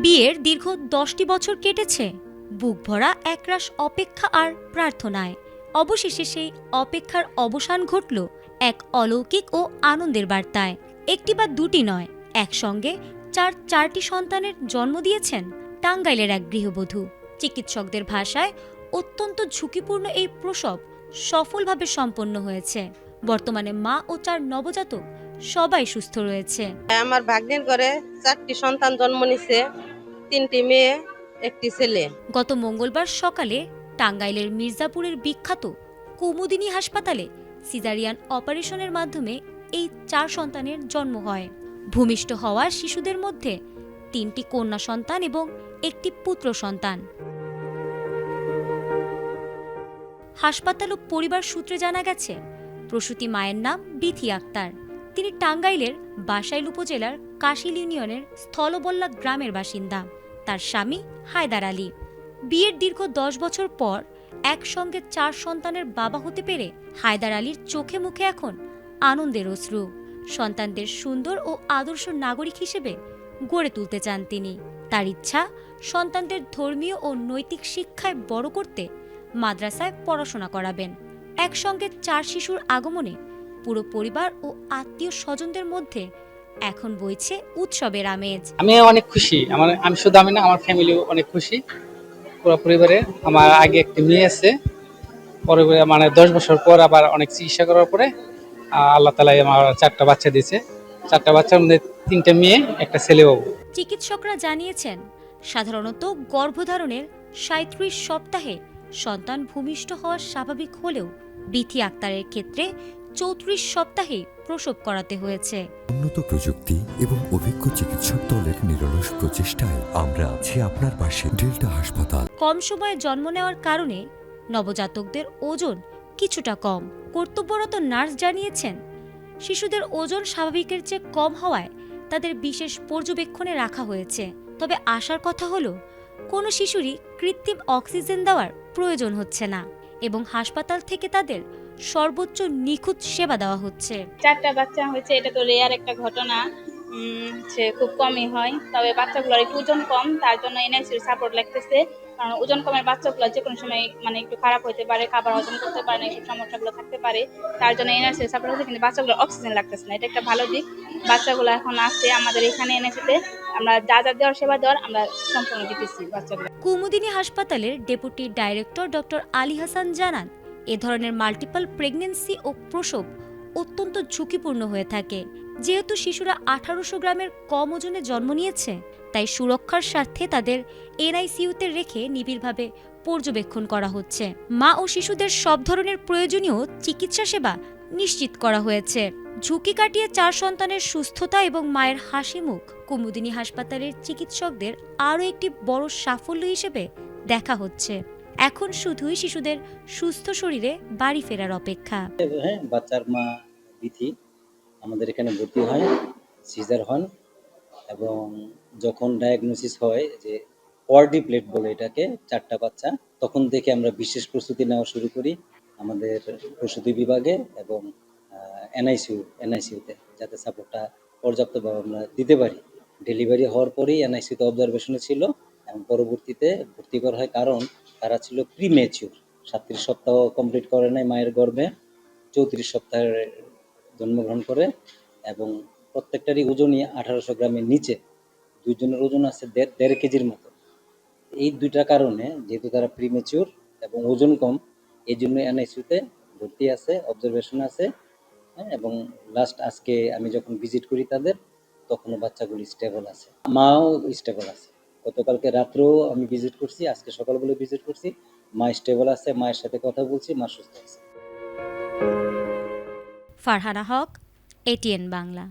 বিয়ের দীর্ঘ 10টি বছর কেটেছে বুক ভরা একরাশ অপেক্ষা আর প্রার্থনায়। অবশেষে সেই অপেক্ষার অবসান ঘটল এক অলৌকিক ও আনন্দের বার্তায়। একটি বা দুটি নয়, একসঙ্গে চারটি সন্তানের জন্ম দিয়েছেন টাঙ্গাইলের এক গৃহবধূ। চিকিৎসকদের ভাষায় অত্যন্ত ঝুঁকিপূর্ণ এই প্রসব সফলভাবে সম্পন্ন হয়েছে। বর্তমানে মা ও 4 নবজাতক সবাই সুস্থ রয়েছে। আমার ভাগ্নের ঘরে 4টি সন্তান জন্ম নিছে, 3টি মেয়ে, একটি ছেলে। গত মঙ্গলবার সকালে টাঙ্গাইলের মির্জাপুরের বিখ্যাত কুমুদিনী হাসপাতালে সিজারিয়ান অপারেশনের মাধ্যমে এই 4 সন্তানের জন্ম হয়। ভূমিষ্ঠ হওয়া শিশুদের মধ্যে 3টি কন্যা সন্তান এবং একটি পুত্র সন্তান। হাসপাতাল ও পরিবার সূত্রে জানা গেছে, প্রসূতি মায়ের নাম বিথি আক্তার। তিনি টাঙ্গাইলের বাসাইল উপজেলার কাশিল ইউনিয়নের স্থলবল্লা গ্রামের বাসিন্দা। তার স্বামী হায়দার আলী। বিয়ের দীর্ঘ 10 বছর পর একসঙ্গে 4 সন্তানের বাবা হতে পেরে হায়দার আলীর চোখে মুখে এখন আনন্দের অশ্রু। সন্তানদের সুন্দর ও আদর্শ নাগরিক হিসেবে গড়ে তুলতে চান তিনি। তার ইচ্ছা, সন্তানদের ধর্মীয় ও নৈতিক শিক্ষায় বড় করতে মাদ্রাসায় পড়াশোনা করাবেন। একসঙ্গে 4 শিশুর আগমনে পুরো পরিবার ও আত্মীয় স্বজনদের মধ্যে এখন বইছে উৎসবের আমেজ। আমি অনেক খুশি। আমি শুধু আমি না, আমার ফ্যামিলিও অনেক খুশি। পুরো পরিবারে আমার আগে একটি মেয়ে আছে, পরে 10 বছর পর আবার অনেক চিকিৎসা করার পরে আল্লাহ তাআলা আমার 4টা বাচ্চা দিয়েছে। 4টা বাচ্চার মধ্যে 3টে মেয়ে, একটা ছেলে বাবু। চিকিৎসকরা জানিয়েছেন, সাধারণত গর্ভধারণের 37 সপ্তাহে সন্তান ভূমিষ্ঠ হওয়া স্বাভাবিক হলেও বিথি আক্তারের ক্ষেত্রে 34 সপ্তাহে প্রসব করাতে হয়েছে। উন্নত প্রযুক্তি এবং অভিজ্ঞ চিকিৎসক দলের নিরলস প্রচেষ্টায় আমরা আছি আপনার পাশে। ডেল্টা হাসপাতাল। কম সময়ে জন্ম নেওয়ার কারণে নবজাতকদের ওজন কিছুটা কম। কর্তব্যরত নার্স জানিয়েছেন, শিশুদের ওজন স্বাভাবিকের চেয়ে কম হওয়ায় তাদের বিশেষ পর্যবেক্ষণে রাখা হয়েছে। তবে আশার কথা হলো, কোনো শিশুরই কৃত্রিম অক্সিজেন দেওয়ার প্রয়োজন হচ্ছে না এবং হাসপাতাল থেকে তাদের সর্বোচ্চ নিখুঁত সেবা দেওয়া হচ্ছে। 4টা বাচ্চা হয়েছে, এটা তো রেয়ার একটা ঘটনা। সে খুব কমই হয়, তবে বাচ্চাগুলোর একটু ওজন কম, তার জন্য এনআইসিউর সাপোর্ট লাগতেছে। কারণ ওজন কমের বাচ্চাগুলো যে কোনো সময় একটু খারাপ হতে পারে, খাবার হজম করতে পারে না, এইসব সমস্যাগুলো থাকতে পারে। তার জন্য এনআইসিউর সাপোর্ট হচ্ছে, কিন্তু বাচ্চাগুলো অক্সিজেন লাগতেছে না। এটা একটা ভালো দিক। বাচ্চাগুলো এখন আসছে আমাদের এখানে এনআইসিউতে। আমরা যা দেওয়ার সেবা দেওয়ার আমরা সম্পূর্ণ দিতেছি বাচ্চাগুলো। কুমুদিনী হাসপাতালের deputy director doctor Ali Hasan জানান, এ ধরনের মাল্টিপল প্রেগন্যান্সি ও প্রসব অত্যন্ত ঝুঁকিপূর্ণ হয়ে থাকে। যেহেতু শিশুরা 1800 গ্রামের কম ওজনে জন্ম নিয়েছে, তাই সুরক্ষার স্বার্থে তাদের এনআইসিইউতে রেখে নিবিড়ভাবে পর্যবেক্ষণ করা হচ্ছে। মা ও শিশুদের সব ধরনের প্রয়োজনীয় চিকিৎসা সেবা নিশ্চিত করা হয়েছে। ঝুঁকি কাটিয়ে 4 সন্তানের সুস্থতা এবং মায়ের হাসি মুখ কুমুদিনী হাসপাতালের চিকিৎসকদের আরও একটি বড় সাফল্য হিসেবে দেখা হচ্ছে। এখন শুধুই শিশুদের সুস্থ শরীরে বাড়ি ফেরার অপেক্ষা। বাচ্চার মা বিথি আমাদের এখানে ভর্তি হয়, সিজার হন, এবং যখন ডায়াগনোসিস হয় যে কোয়াড্রিপ্লেট বলে এটাকে, 4টা বাচ্চা, তখন থেকে আমরা বিশেষ প্রস্তুতি নেওয়া শুরু করি আমাদের প্রসূতি বিভাগে এবং এনআইসিউতে, যাতে সাপোর্টটা পর্যাপ্তভাবে আমরা দিতে পারি। ডেলিভারি হওয়ার পরেই এনআইসিউতে অবজারভেশনে ছিল এবং পরবর্তীতে ভর্তি করা হয়, কারণ তারা ছিল প্রিমেচিউর। 37 সপ্তাহ কমপ্লিট করে নাই মায়ের গর্ভে, 34 সপ্তাহে জন্মগ্রহণ করে এবং প্রত্যেকটারই ওজনই 1800 গ্রামের নিচে। দুইজনের ওজন আছে 1.5 কেজির মতো। এই দুইটা কারণে, যেহেতু তারা প্রিমেচিউর এবং ওজন কম, এই জন্য এনআইসিউতে ভর্তি আছে, অবজারভেশন আছে। এবং লাস্ট আজকে আমি যখন ভিজিট করি তাদের, তখনও বাচ্চাগুলি স্টেবল আছে, মাও স্টেবল আছে। গতকালকে রাত্রেও আমি ভিজিট করছি, আজকে সকালবেলা ভিজিট করছি, মা স্টেবল আছে, মায়ের সাথে কথা বলছি, মা সুস্থ আছে। ফারহানা হক, এটিএন বাংলা।